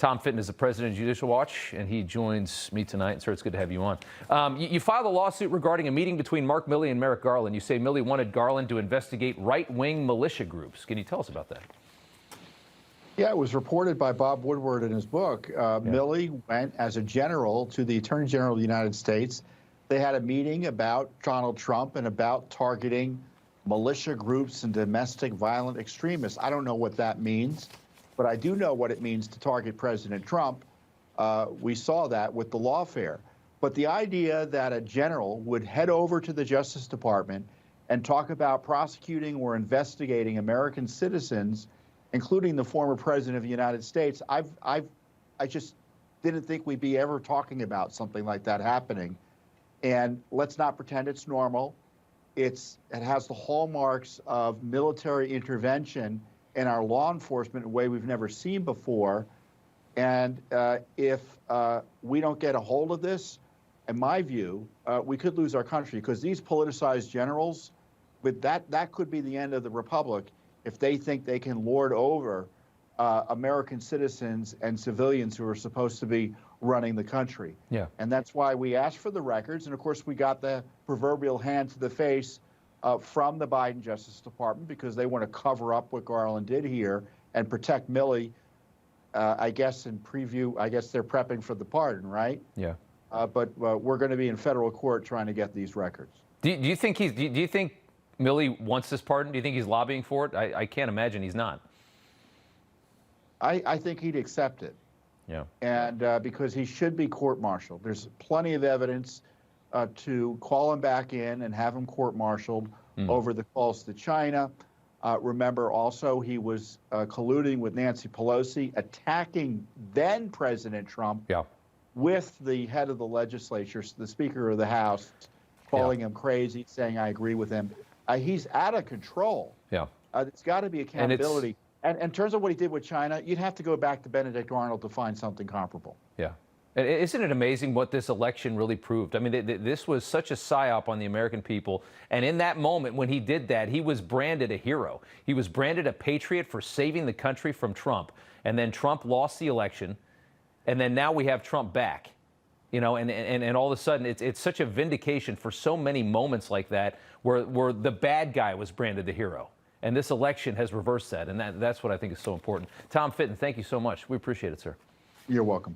Tom Fitton is the president of Judicial Watch, and he joins me tonight. And, sir, it's good to have you on. You filed a lawsuit regarding a meeting between Mark Milley and Merrick Garland. You say Milley wanted Garland to investigate right-wing militia groups. Can you tell us about that? Yeah, it was reported by Bob Woodward in his book. Milley went as a general to the Attorney General of the United States. They had a meeting about Donald Trump and about targeting militia groups and domestic violent extremists. I don't know what that means, but I do know what it means to target President Trump. We saw that with the lawfare. But the idea that a general would head over to the Justice Department and talk about prosecuting or investigating American citizens, including the former president of the United States, I just didn't think we'd be ever talking about something like that happening. And let's not pretend it's normal. It has the hallmarks of military intervention in our law enforcement in a way we've never seen before. And if we don't get a hold of this, in my view, we could lose our country, because these politicized generals, but that could be the end of the republic if they think they can lord over American citizens and civilians who are supposed to be running the country. Yeah. And that's why we asked for the records. And of course, we got the proverbial hand to the face from the Biden Justice Department, because they want to cover up what Garland did here and protect Milley. I guess in preview, I guess they're prepping for the pardon, right? Yeah. But we're going to be in federal court trying to get these records. Do you think do you think Milley wants this pardon? Do you think he's lobbying for it? I can't imagine he's not. I think he'd accept it. Yeah. And because he should be court-martialed. There's plenty of evidence to call him back in and have him court-martialed over the calls to China. Remember also, he was colluding with Nancy Pelosi, attacking then President Trump with the head of the legislature, the Speaker of the House, calling him crazy, saying, I agree with him. He's out of control. Yeah. There's got to be accountability. And in terms of what he did with China, you'd have to go back to Benedict Arnold to find something comparable. Yeah. And isn't it amazing what this election really proved? I mean, this was such a psyop on the American people. And in that moment when he did that, he was branded a hero. He was branded a patriot for saving the country from Trump. And then Trump lost the election. And then now we have Trump back. You know, and all of a sudden, it's such a vindication for so many moments like that where the bad guy was branded the hero. And this election has reversed that. And that's what I think is so important. Tom Fitton, thank you so much. We appreciate it, sir. You're welcome.